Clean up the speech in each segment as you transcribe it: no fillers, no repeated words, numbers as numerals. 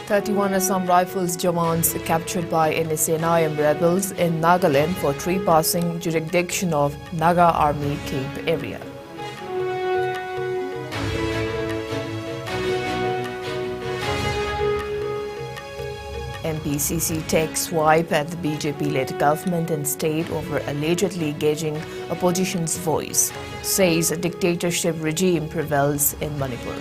31 Assam Rifles Jawans captured by NSA-IM rebels in Nagaland for trespassing jurisdiction of Naga Army camp area. MPCC takes swipe at the BJP-led government and state over allegedly gauging opposition's voice, says a dictatorship regime prevails in Manipur.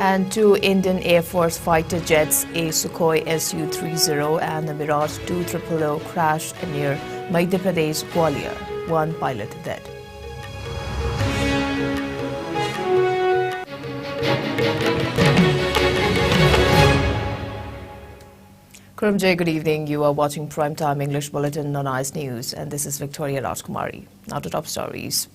And two Indian Air Force fighter jets, a Sukhoi Su-30 and a Mirage 2000 crashed near Madhya Pradesh, Gwalior. One pilot dead. Kurumjay, good evening. You are watching Primetime English Bulletin on ICE News, and this is Victoria RAJKUMARI. Now to top stories.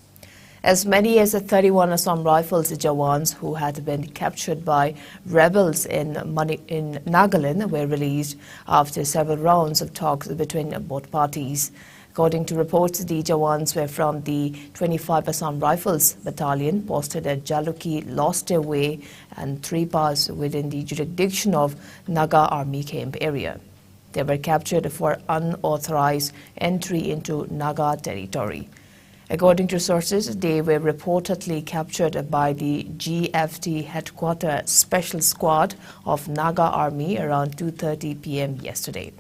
As many as 31 Assam Rifles Jawans who had been captured by rebels in Nagaland were released after several rounds of talks between both parties. According to reports, the Jawans were from the 25 Assam Rifles Battalion posted at Jaluki lost their way and trespassed within the jurisdiction of Naga Army camp area. They were captured for unauthorized entry into Naga territory. According to sources, they were reportedly captured by the GFT Headquarters Special Squad of Naga Army around 2:30 p.m. yesterday.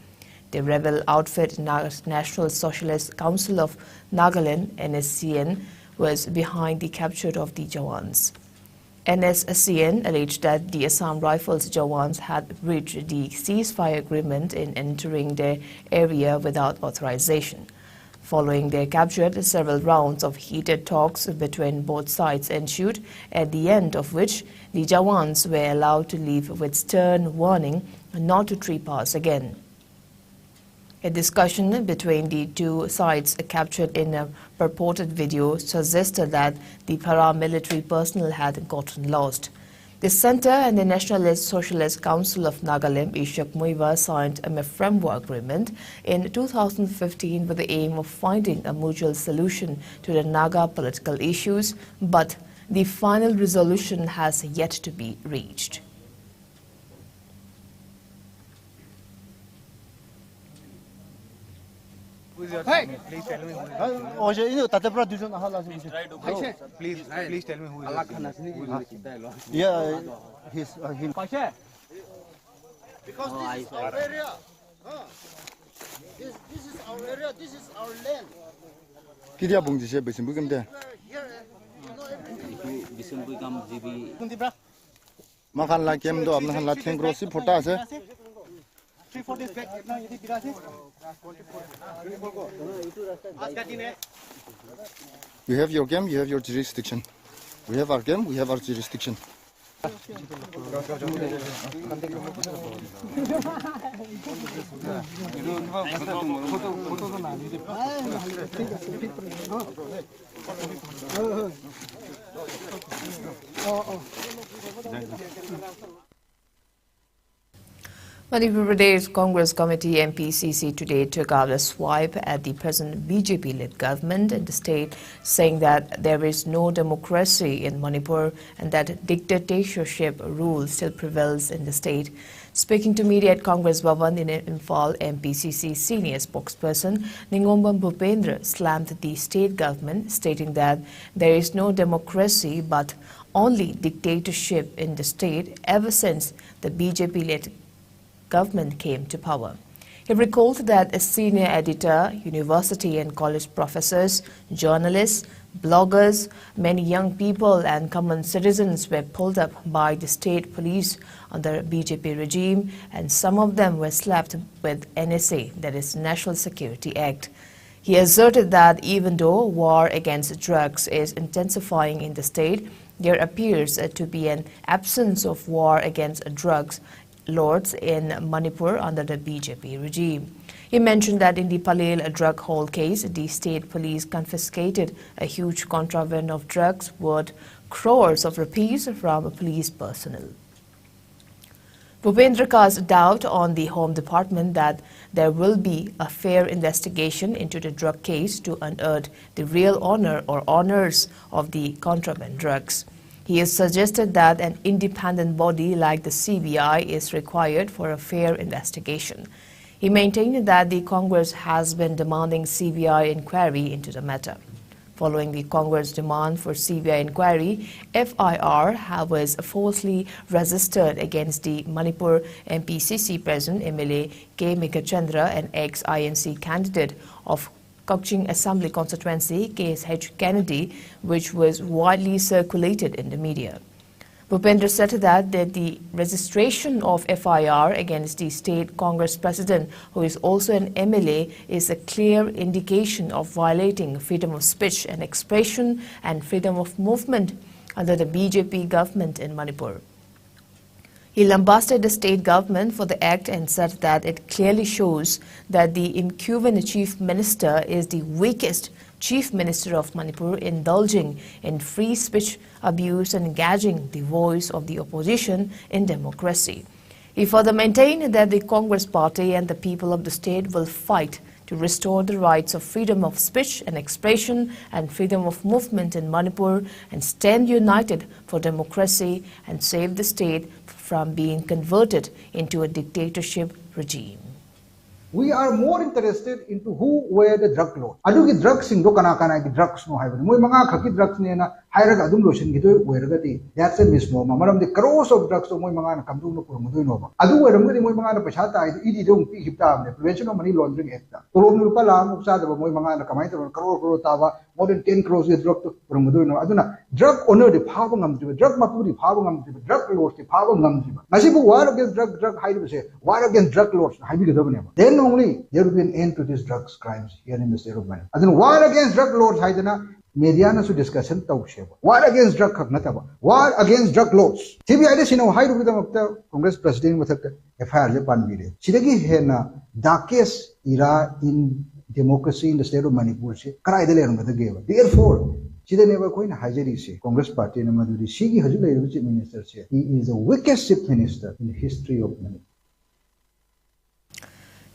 The rebel outfit National Socialist Council of Nagaland (NSCN) was behind the capture of the Jawans. NSCN alleged that the Assam Rifles Jawans had breached the ceasefire agreement in entering their area without authorization. Following their capture, several rounds of heated talks between both sides ensued, at the end of which the Jawans were allowed to leave with stern warning not to trespass again. A discussion between the two sides captured in a purported video suggested that the paramilitary personnel had gotten lost. The Centre and the National Socialist Council of Nagaland, Iscom, signed a framework agreement in 2015 with the aim of finding a mutual solution to the Naga political issues, but the final resolution has yet to be reached. Hey! Please tell me who is Please tell me who is Yeah, he's him. Because this is our area. This is our area, this is our land. Kidia bungji se besim bugam de. Besim bugam jibi. Makan la kem do apna la thank rosi phota ase. 3-4 days back now ये दिखा थे आज का दिन है You have your game, you have your jurisdiction. We have our game, we have our jurisdiction. Manipur Pradesh Congress Committee MPCC today took out a swipe at the present BJP-led government in the state, saying that there is no democracy in Manipur and that dictatorship rule still prevails in the state. Speaking to media at Congress Bhavan in Imphal, MPCC senior spokesperson Ningombam Bhupendra slammed the state government, stating that there is no democracy but only dictatorship in the state ever since the BJP-led government came to power. He recalled that a senior editor, university and college professors, journalists, bloggers, many young people and common citizens were pulled up by the state police under BJP regime, and some of them were slapped with NSA, that is National Security Act. He asserted that even though war against drugs is intensifying in the state, there appears to be an absence of war against drugs lords in Manipur under the BJP regime. He mentioned that in the Palel drug haul case, the state police confiscated a huge contraband of drugs worth crores of rupees from police personnel. Bhupendra cast doubt on the Home Department that there will be a fair investigation into the drug case to unearth the real owner or owners of the contraband drugs. He has suggested that an independent body like the CBI is required for a fair investigation. He maintained that the Congress has been demanding CBI inquiry into the matter. Following the Congress demand for CBI inquiry, FIR was falsely registered against the Manipur MPCC President MLA K. Mikachandra, an ex-INC candidate of Kukching Assembly Constituency KSH Kennedy, which was widely circulated in the media. Bhupendra said that the registration of FIR against the state Congress president, who is also an MLA, is a clear indication of violating freedom of speech and expression and freedom of movement under the BJP government in Manipur. He lambasted the state government for the act and said that it clearly shows that the incumbent chief minister is the weakest chief minister of Manipur, indulging in free speech abuse and engaging the voice of the opposition in democracy. He further maintained that the Congress party and the people of the state will fight to restore the rights of freedom of speech and expression and freedom of movement in Manipur and stand united for democracy and save the state from being converted into a dictatorship regime. We are more interested into who were the drug lords. Adugi drugs sing do kana ki drugs no haiba. Moi manga khaki drugs ne na hairaga adum lotion gi do weragati. That's a misnomer. Maram the crores of drugs so moi manga na kamdu no pur mudui no ba. Adu weramgadi moi manga na paisa ta idi dong pi hipta amne Prevention of Money Laundering Act. Tolom nu pala muksa da moi manga na kamai ta crore ta ba more than 10 crores is drug to pur mudui no. Aduna drug owner de phaba ngam driba, drug mapu de phaba ngam driba, drug lords de phaba ngam driba. Nasi bu war against drug haidu se war against drug lords haibi ga ne ba. Then only there will be an end to these drugs crimes here in the state of Manipur. Adun war against drug lords haidana media na su discussion tawsheba. War against drug khagnata ba. War against drug lords. CBI de sino haidu bidam apta Congress president mathak FIR je pan bide. Sidagi hena darkest era in democracy in the state of Manipur se karai de lerum da geva. Therefore Chida never coin hajari se Congress party na maduri shigi hajula chief minister se. He is the weakest chief minister in the history of Manipur.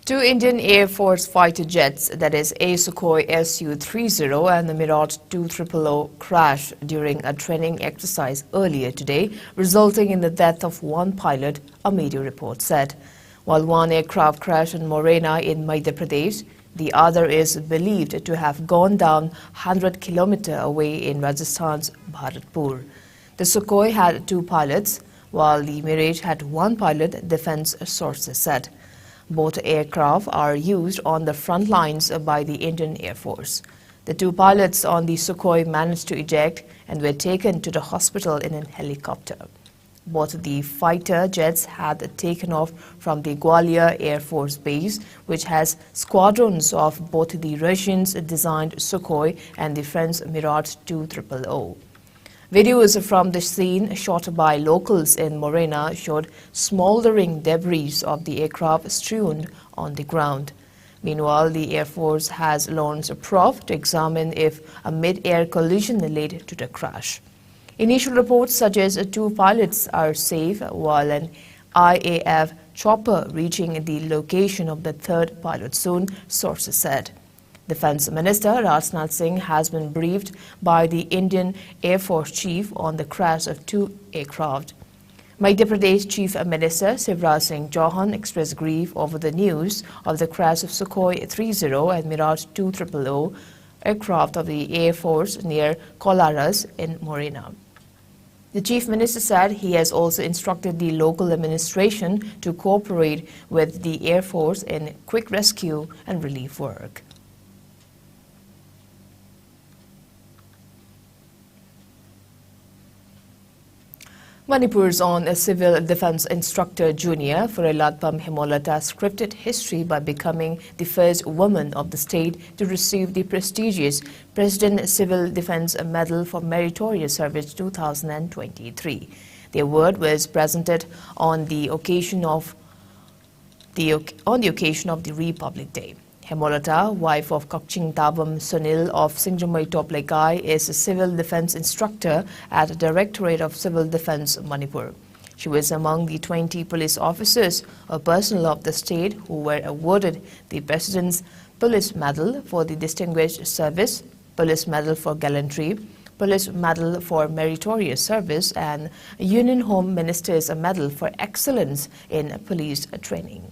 Two Indian Air Force fighter jets, that is a Sukhoi Su-30 and the Mirage 2000 crashed during a training exercise earlier today, resulting in the death of one pilot, a media report said. While one aircraft crashed in Morena in Madhya Pradesh, the other is believed to have gone down 100 kilometers away in Rajasthan's Bharatpur. The Sukhoi had two pilots, while the Mirage had one pilot, defense sources said. Both aircraft are used on the front lines by the Indian Air Force. The two pilots on the Sukhoi managed to eject and were taken to the hospital in a helicopter. Both the fighter jets had taken off from the Gwalior Air Force Base, which has squadrons of both the Russian-designed Sukhoi and the French Mirage 2000. Videos from the scene shot by locals in Morena showed smoldering debris of the aircraft strewn on the ground. Meanwhile, the Air Force has launched a probe to examine if a mid-air collision led to the crash. Initial reports suggest two pilots are safe, while an IAF chopper reaching the location of the third pilot soon, sources said. Defense Minister Rajnath Singh has been briefed by the Indian Air Force Chief on the crash of two aircraft. Madhya Pradesh Chief Minister Shivraj Singh Chauhan expressed grief over the news of the crash of Sukhoi 30 and Mirage 2000 aircraft of the Air Force near Kolaras in Morena. The Chief Minister said he has also instructed the local administration to cooperate with the Air Force in quick rescue and relief work. Manipur's own civil defense instructor junior Furilatpam Hemolata scripted history by becoming the first woman of the state to receive the prestigious President Civil Defense Medal for Meritorious Service 2023. The award was presented on the occasion of the Republic Day. Hemolata, wife of Kukching Tabam Sunil of Singjamai Toplaikai, is a civil defense instructor at the Directorate of Civil Defense, Manipur. She was among the 20 police officers or personnel of the state who were awarded the President's Police Medal for the Distinguished Service, Police Medal for Gallantry, Police Medal for Meritorious Service, and Union Home Minister's Medal for Excellence in Police Training.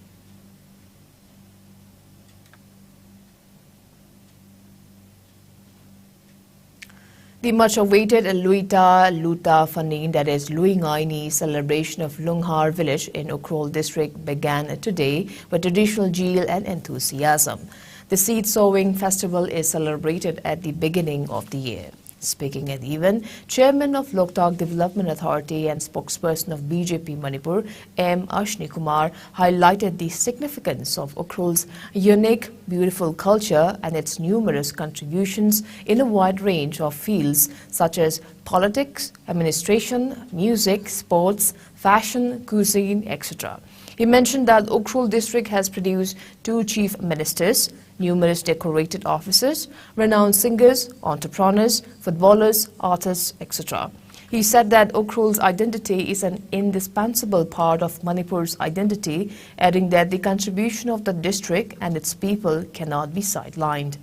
The much-awaited Luita Luta Fanin, that is Luingaini celebration of Lunghar village in Ukhrul district began today with traditional zeal and enthusiasm. The seed sowing festival is celebrated at the beginning of the year. Speaking at the event, Chairman of Loktak Development Authority and spokesperson of BJP Manipur, M. RAJKUMARI, highlighted the significance of Ukhrul's unique, beautiful culture and its numerous contributions in a wide range of fields such as politics, administration, music, sports, fashion, cuisine, etc. He mentioned that Ukhrul district has produced 2 chief ministers, numerous decorated officers, renowned singers, entrepreneurs, footballers, artists, etc. He said that Ukhrul's identity is an indispensable part of Manipur's identity, adding that the contribution of the district and its people cannot be sidelined.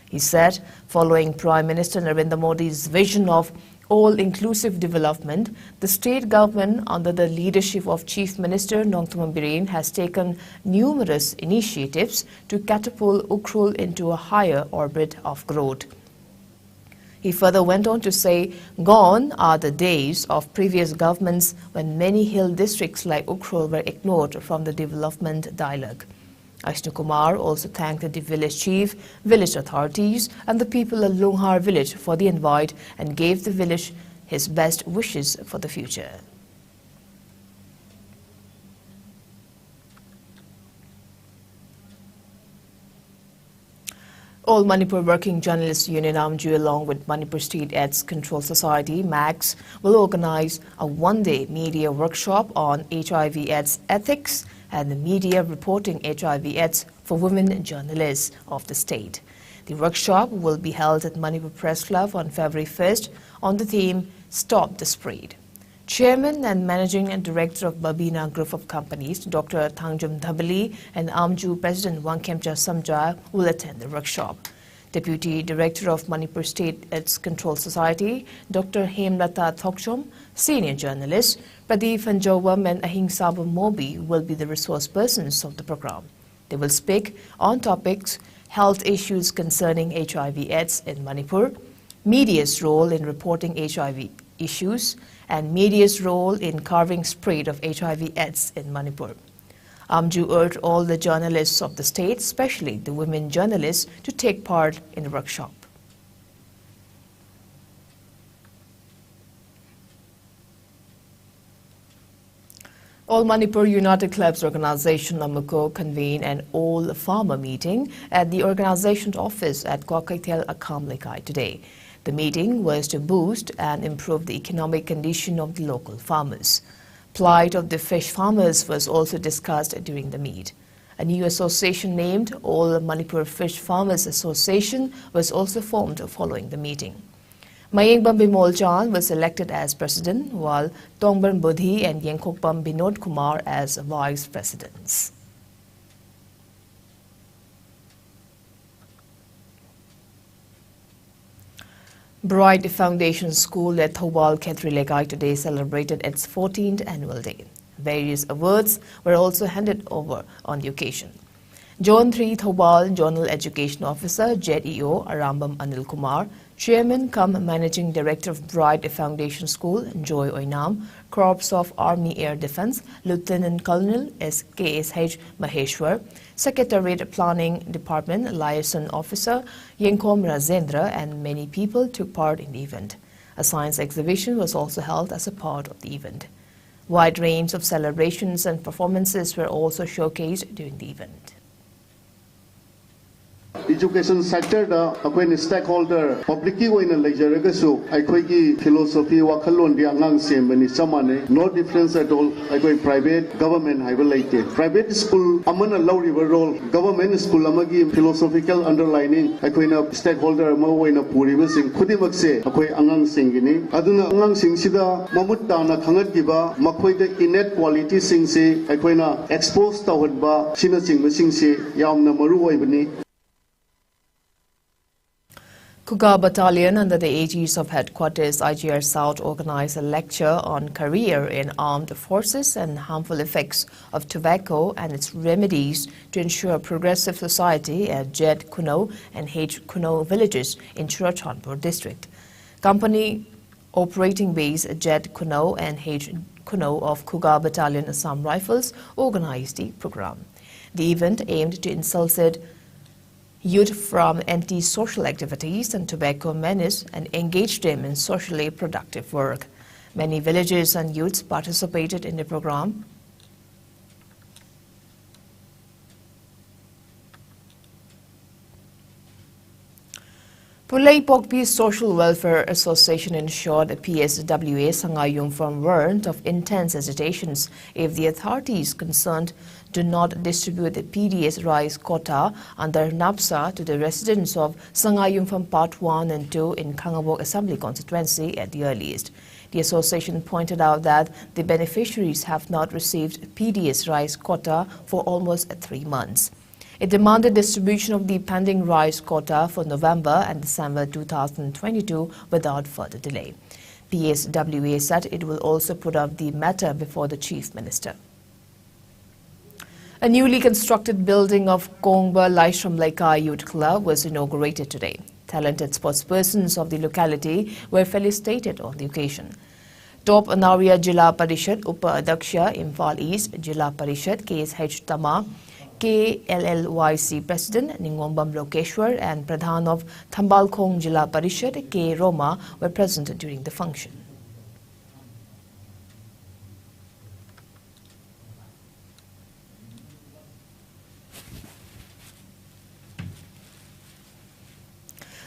He said, following Prime Minister Narendra Modi's vision of all-inclusive development, the state government under the leadership of Chief Minister Nongthombam Biren has taken numerous initiatives to catapult Ukhrul into a higher orbit of growth. He further went on to say, gone are the days of previous governments when many hill districts like Ukhrul were ignored from the development dialogue. RAJKUMARI also thanked the village chief, village authorities and the people of Lunghar village for the invite and gave the village his best wishes for the future. All Manipur Working Journalists Union AMJU along with Manipur State AIDS Control Society MAGS will organize a one-day media workshop on HIV/AIDS ethics and the media reporting HIV/AIDS for women journalists of the state. The workshop will be held at Manipur Press Club on February 1st on the theme Stop the Spread. Chairman and Managing Director of Babina Group of Companies, Dr. Thangjum Dhabali, and AMJU President Wangkhemcha Samja will attend the workshop. Deputy Director of Manipur State AIDS Control Society, Dr. Hemlata Thokchom, Senior Journalist, Pradeep Fanjawam and Ahingsabam Mobi will be the resource persons of the program. They will speak on topics health issues concerning HIV/AIDS in Manipur, media's role in reporting HIV issues, and media's role in carving spread of HIV/AIDS in Manipur. AMJU urged all the journalists of the state, especially the women journalists, to take part in the workshop. All Manipur United Clubs Organization Namuko convened an all-farmer meeting at the organization's office at Kwakaitel, Iscom today. The meeting was to boost and improve the economic condition of the local farmers. Plight of the fish farmers was also discussed during the meet. A new association named All Manipur Fish Farmers Association was also formed following the meeting. Mayingbam Bimolchan was elected as president, while Tongban Budhi and Yengkokpam Binod Kumar as vice presidents. Bright Foundation School at Thobal Khetri today celebrated its 14th annual day. Various awards were also handed over on the occasion. Zone 3 Thobal Zonal Education Officer ZEO Arambam Anil Kumar, Chairman cum Managing Director of Bright Foundation School Joy Oinam, Corps of Army Air Defense Lieutenant Colonel SKSH Maheshwar, Secretariat Planning Department Liaison Officer Yenkom Rajendra, and many people took part in the event. A science exhibition was also held as a part of the event. Wide range of celebrations and performances were also showcased during the event. Education sector da akwai stakeholder public ki oina lecture su akwai ki philosophy wakhalon di angang sembani chamane no difference at all akwai private government haiba laite private school amana lawri role government school amagi philosophical underlining akwai na stakeholder ma oina puri ba sing khudimak se akwai angang singini aduna angang sing sida mamut ta na khangat giba makhoi da innate quality sing se akwai na expose tawad ba sina sing sing se yamna maru oibani. Kuga Battalion, under the aegis of Headquarters IGR South, organized a lecture on career in armed forces and harmful effects of tobacco and its remedies to ensure a progressive society at Jed Kuno and H Kuno villages in Churachandpur district. Company operating base Jed Kuno and H Kuno of Kuga Battalion Assam Rifles organized the program. The event aimed to inculcate youth from anti-social activities and tobacco menace and engage them in socially productive work. Many villagers and youths participated in the program. Pulai Pokpi Social Welfare Association ensured the PSWA Sangayung firm warned of intense hesitations if the authorities concerned do not distribute the PDS rice quota under NAPSA to the residents of Sangayum from Part 1 and 2 in Kangabok Assembly constituency at the earliest. The association pointed out that the beneficiaries have not received PDS rice quota for almost 3 months. It demanded distribution of the pending rice quota for November and December 2022 without further delay. PSWA said it will also put up the matter before the Chief Minister. A newly constructed building of Kongba Laishram Laika Youth Club was inaugurated today. Talented sportspersons of the locality were felicitated on the occasion. Top Anaria Jilla Parishad Upa Adaksha Imphal East Jilla Parishad KSH Tama, KLLYC President Ningombam Lokeshwar and Pradhan of Thambalkhong Jilla Parishad K. Roma were present during the function.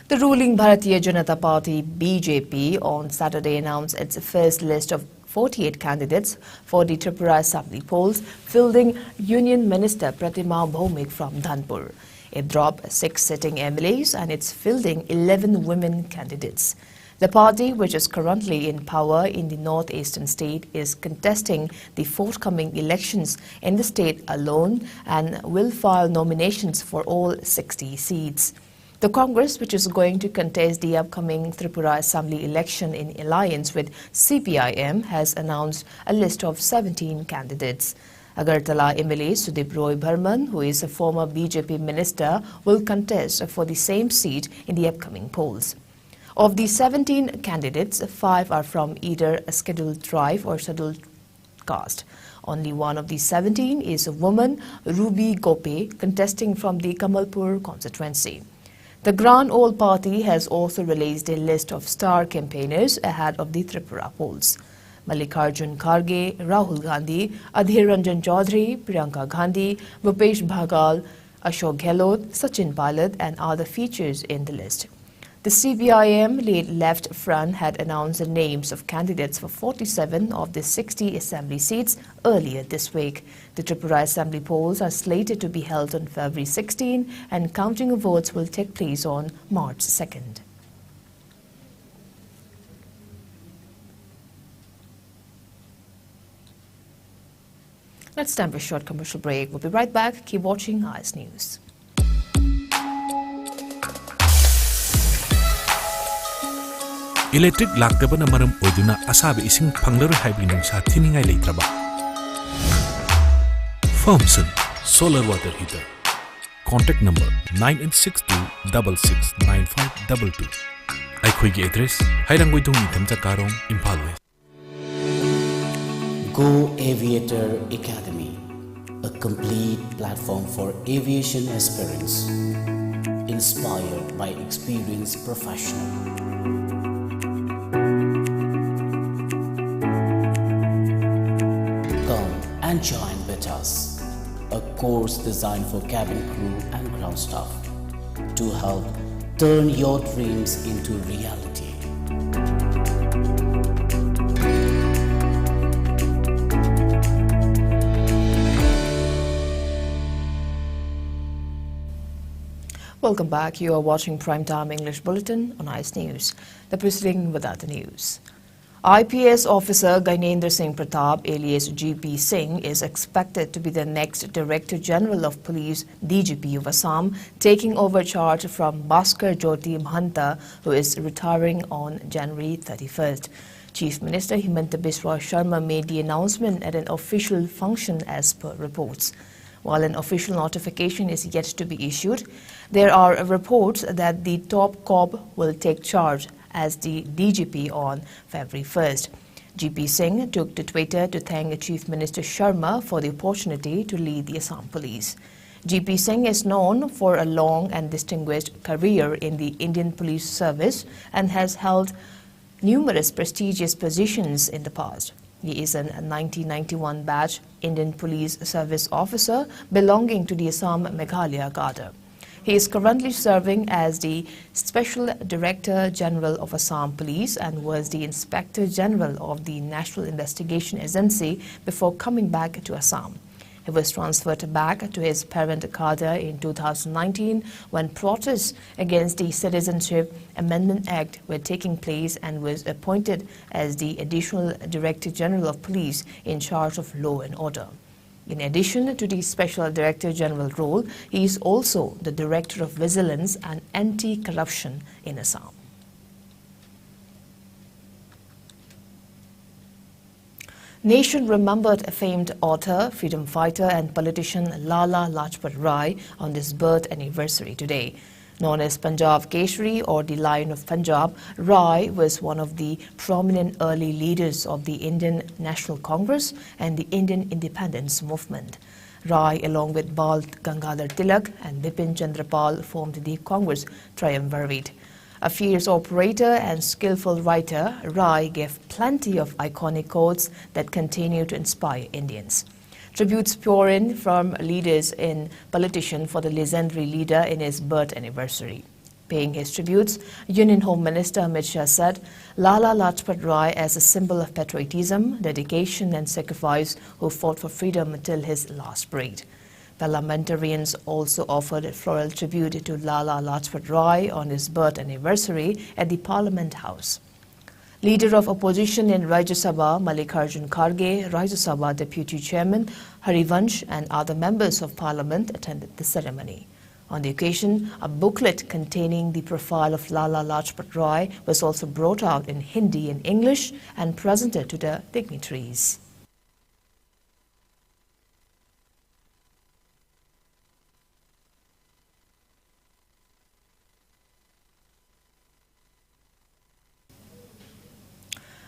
The ruling Bharatiya Janata Party BJP on Saturday announced its first list of 48 candidates for the Tripura Assembly polls, fielding Union Minister Pratima Bhaumik from Dhanpur. It dropped 6 sitting MLAs and it's fielding 11 women candidates. The party, which is currently in power in the northeastern state, is contesting the forthcoming elections in the state alone and will file nominations for all 60 seats. The Congress, which is going to contest the upcoming Tripura Assembly election in alliance with CPIM, has announced a list of 17 candidates. Agartala MLA Sudip Roy Burman, who is a former BJP minister, will contest for the same seat in the upcoming polls. Of the 17 candidates, 5 are from either a scheduled tribe or scheduled caste. Only one of the 17 is a woman, Ruby Gope, contesting from the Kamalpur constituency. The Grand Old Party has also released a list of star campaigners ahead of the Tripura polls. Mallikarjun Kharge, Rahul Gandhi, Adhir Ranjan Chaudhary, Priyanka Gandhi, Bhupesh Bhagal, Ashok Gehlot, Sachin Pilot and other features in the list. The CPIM Left Front had announced the names of candidates for 47 of the 60 assembly seats earlier this week. The Tripura Assembly polls are slated to be held on February 16 and counting of votes will take place on March 2nd. Let's time for a short commercial break. We'll be right back. Keep watching IS News. Electric laktabana maram oiduna asabe ising panglaru hybrid nungsa thiningai leitraba. Firmson Solar Water Heater. Contact number 9862669522. Aikhoigi address Hairangwaidong Ithamcha Karong, Imphal West. Go Aviator Academy, a complete platform for aviation aspirants, inspired by experienced professionals. Come and join with us, a course designed for cabin crew and ground staff. to help turn your dreams into reality. Welcome back. You are watching Primetime English Bulletin on ICE News. The proceeding without the news. IPS officer Gainendra Singh Pratap, alias GP Singh, is expected to be the next Director General of Police DGP of Assam, taking over charge from Bhaskar Jyoti Mahanta, who is retiring on January 31st. Chief Minister Himanta Biswa Sharma made the announcement at an official function as per reports. While an official notification is yet to be issued, there are reports that the top cop will take charge as the DGP on February 1st. GP Singh took to Twitter to thank Chief Minister Sharma for the opportunity to lead the Assam Police. GP Singh is known for a long and distinguished career in the Indian Police Service and has held numerous prestigious positions in the past. He is a 1991 batch Indian Police Service officer belonging to the Assam Meghalaya cadre. He is currently serving as the Special Director General of Assam Police and was the Inspector General of the National Investigation Agency before coming back to Assam. He was transferred back to his parent cadre in 2019 when protests against the Citizenship Amendment Act were taking place and was appointed as the Additional Director General of Police in charge of law and order. In addition to the Special Director General role, he is also the Director of Vigilance and Anti-Corruption in Assam. Nation remembered famed author, freedom fighter and politician Lala Lajpat Rai on his birth anniversary today. Known as Punjab Keshari or the Lion of Punjab, Rai was one of the prominent early leaders of the Indian National Congress and the Indian independence movement. Rai, along with Bal Gangadhar Tilak and Bipin Chandra Pal, formed the Congress triumvirate. A fierce operator and skillful writer, Rai gave plenty of iconic quotes that continue to inspire Indians. Tributes pour in from leaders in politician for the legendary leader in his birth anniversary. Paying his tributes, Union Home Minister Amit Shah said, Lala Lajpat Rai as a symbol of patriotism, dedication and sacrifice who fought for freedom till his last breath. Parliamentarians also offered a floral tribute to Lala Lajpat Rai on his birth anniversary at the Parliament House. Leader of opposition in Rajya Sabha, Mallikarjun Kharge, Rajya Sabha Deputy Chairman Harivansh and other members of Parliament attended the ceremony. On the occasion, a booklet containing the profile of Lala Lajpat Rai was also brought out in Hindi and English and presented to the dignitaries.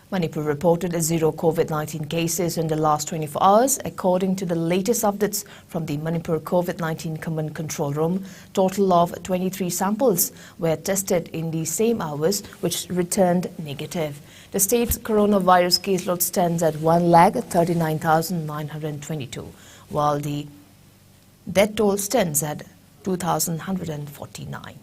Manipur reported 0 COVID-19 cases in the last 24 hours. According to the latest updates from the Manipur COVID-19 Command Control Room, total of 23 samples were tested in the same hours, which returned negative. The state's coronavirus caseload stands at 1,39,922, while the death toll stands at 2,149.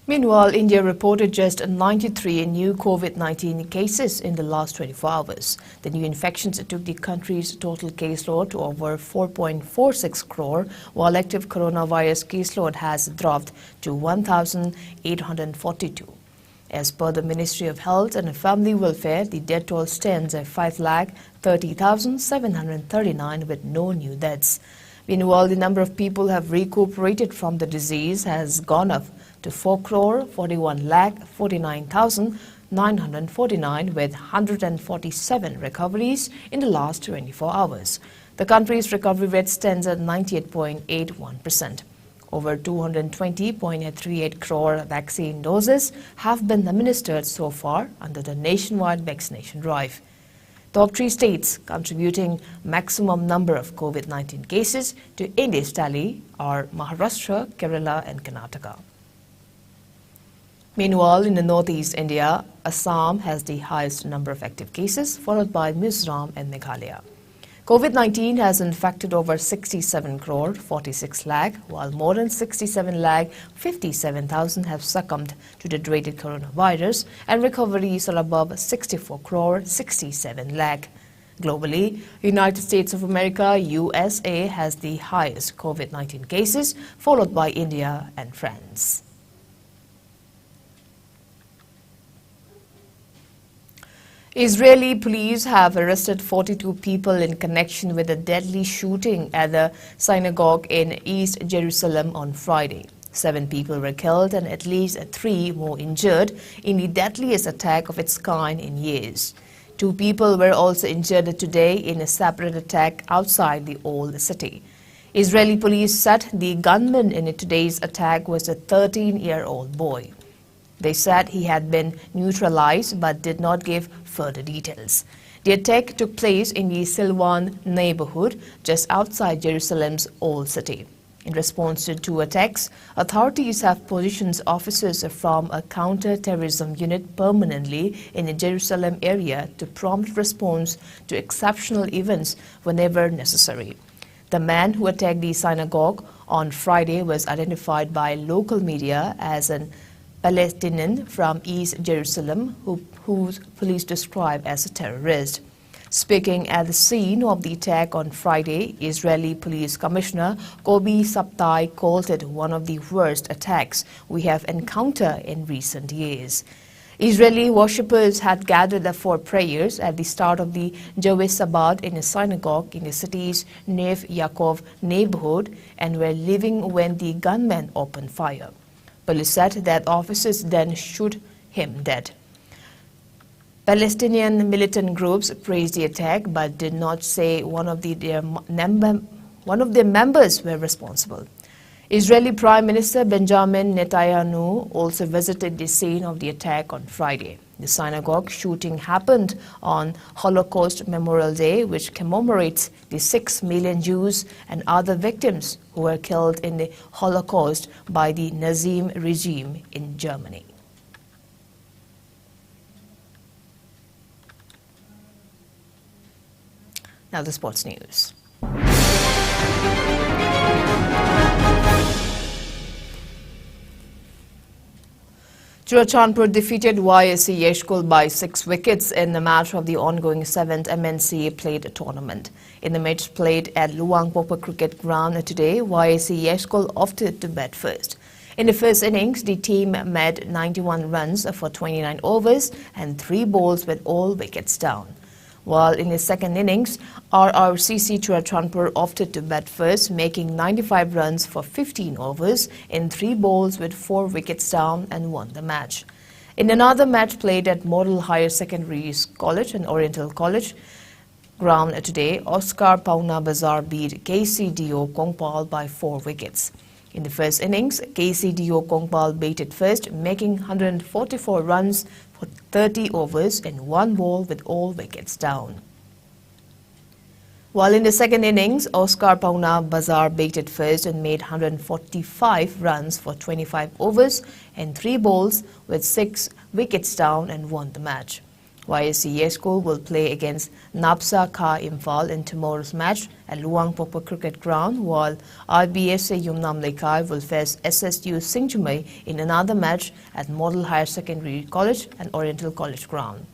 Meanwhile, India reported just 93 new COVID-19 cases in the last 24 hours. The new infections took the country's total caseload to over 4.46 crore, while active coronavirus caseload has dropped to 1,842. As per the Ministry of Health and Family Welfare, the death toll stands at 5,30,739 with no new deaths. Meanwhile, the number of people who have recuperated from the disease has gone up to 4,41,49,949 with 147 recoveries in the last 24 hours. The country's recovery rate stands at 98.81%. Over 220.38 crore vaccine doses have been administered so far under the nationwide vaccination drive. Top 3 states contributing maximum number of COVID-19 cases to India's tally are Maharashtra, Kerala and Karnataka. Meanwhile, in the northeast India, Assam has the highest number of active cases, followed by Mizoram and Meghalaya. COVID-19 has infected over 67 crore 46 lakh, while more than 67 lakh 57,000 have succumbed to the dreaded coronavirus, and recoveries are above 64 crore 67 lakh. Globally, United States of America, USA, has the highest COVID-19 cases, followed by India and France. Israeli police have arrested 42 people in connection with a deadly shooting at the synagogue in East Jerusalem on Friday. 7 people were killed and at least 3 more injured in the deadliest attack of its kind in years. 2 people were also injured today in a separate attack outside the old city. Israeli police said the gunman in today's attack was a 13-year-old boy. They said he had been neutralized but did not give further details. The attack took place in the Silwan neighborhood just outside Jerusalem's old city. In response to 2 attacks, authorities have positioned officers from a counter-terrorism unit permanently in the Jerusalem area to prompt response to exceptional events whenever necessary. The man who attacked the synagogue on Friday was identified by local media as an Palestinian from East Jerusalem who police describe as a terrorist. Speaking at the scene of the attack on Friday, Israeli Police Commissioner Kobi Sabtai called it one of the worst attacks we have encountered in recent years. Israeli worshippers had gathered for prayers at the start of the Jewish Sabbath in a synagogue in the city's Neve Yaakov neighborhood and were leaving when the gunman opened fire. Police said that officers then shot him dead. Palestinian militant groups praised the attack but did not say one of their members were responsible. Israeli Prime Minister Benjamin Netanyahu also visited the scene of the attack on Friday. The synagogue shooting happened on Holocaust Memorial Day, which commemorates the 6 million Jews and other victims who were killed in the Holocaust by the Nazi regime in Germany. Now the sports news. Churachandpur defeated YSC Yeshkul by 6 wickets in the match of the ongoing 7th MNCA played tournament. In the match played at Luangpopa Cricket Ground today, YSC Yeshkul opted to bat first. In the first innings, the team made 91 runs for 29 overs and 3 balls with all wickets down. While in the second innings, RRCC Churachandpur opted to bat first, making 95 runs for 15 overs in 3 balls with 4 wickets down and won the match. In another match played at Model Higher Secondary College and Oriental College Ground today, Oscar Pauna Bazar beat KCDO Kongpal by 4 wickets. In the first innings, KCDO Kongpal batted first, making 144 runs for 30 overs and 1 ball with all wickets down. While in the second innings, Oscar Pauna Bazar batted first and made 145 runs for 25 overs and 3 balls with 6 wickets down and won the match. YSC Yeshkul will play against Napsa Kha Imphal in tomorrow's match at Luangpopa Cricket Ground, while RBSA Yumnam Lekai will face SSU Singchumai in another match at Model Higher Secondary College and Oriental College Ground.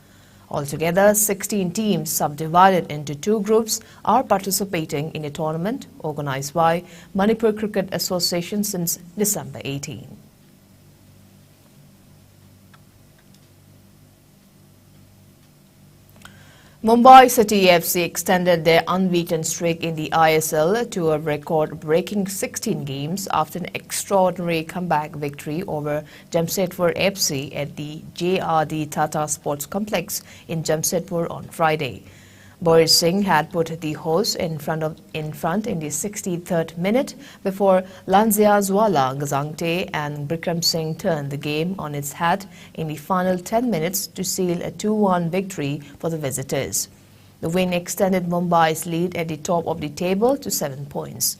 Altogether, 16 teams subdivided into 2 groups are participating in a tournament organized by Manipur Cricket Association since December 18. Mumbai City FC extended their unbeaten streak in the ISL to a record-breaking 16 games after an extraordinary comeback victory over Jamshedpur FC at the JRD Tata Sports Complex in Jamshedpur on Friday. Boris Singh had put the hosts in front in the 63rd minute before Lanzia Zwala Gazangte and Bikram Singh turned the game on its head in the final 10 minutes to seal a 2-1 victory for the visitors. The win extended Mumbai's lead at the top of the table to 7 points.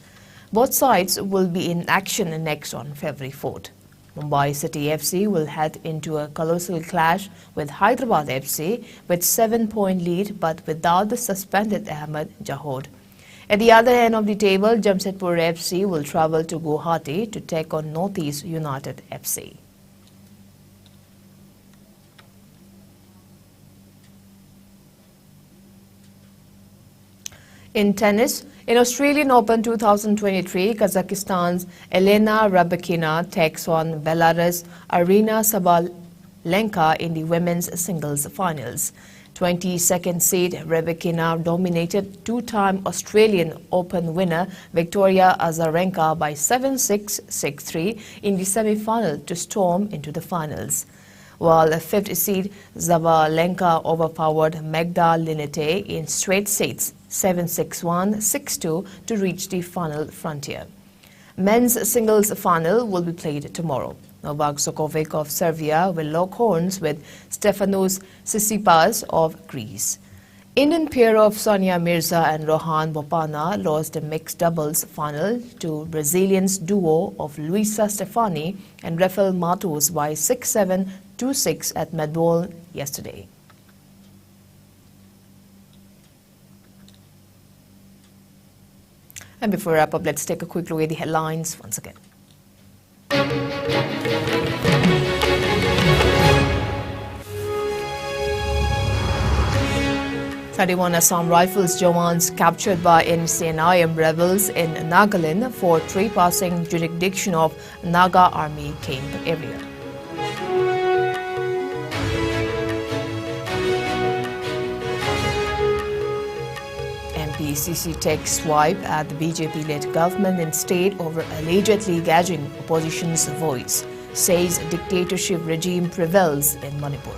Both sides will be in action next on February 4th. Mumbai City FC will head into a colossal clash with Hyderabad FC with 7-point lead but without the suspended Ahmed Jahod. At the other end of the table, Jamshedpur FC will travel to Guwahati to take on Northeast United FC. In tennis, in Australian Open 2023, Kazakhstan's Elena Rybakina takes on Belarus' Arina Sabalenka in the women's singles finals. 22nd seed Rybakina dominated two-time Australian Open winner Victoria Azarenka by 7-6, 6-3 in the semi-final to storm into the finals, while a fifth seed Sabalenka overpowered Magda Linette in straight sets 7-6-1, 6-2 to reach the final frontier. Men's singles final will be played tomorrow. Novak Djokovic of Serbia will lock horns with Stefanos Tsitsipas of Greece. Indian pair of Sonia Mirza and Rohan Bopanna lost the mixed doubles final to Brazilians duo of Luisa Stefani and Rafael Matos by 6-7, 2-6 at Melbourne yesterday. And before we wrap up, let's take a quick look at the headlines once again. "31 Assam Rifles Jawans captured by NCNIM rebels in Nagaland for trespassing jurisdiction of Naga Army camp area." MPCC takes swipe at the BJP-led government in state over allegedly gagging opposition's voice, says dictatorship regime prevails in Manipur.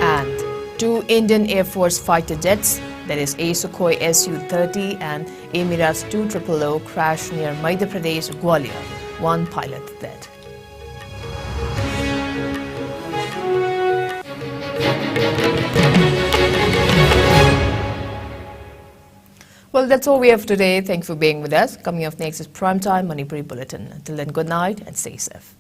And two Indian Air Force fighter jets, that is A Sukhoi Su-30 and Emirates 200 crashed near Madhya Pradesh, Gwalior. One pilot dead. Well, that's all we have today. Thanks for being with us. Coming up next is Primetime Manipuri Bulletin. Until then, good night and stay safe.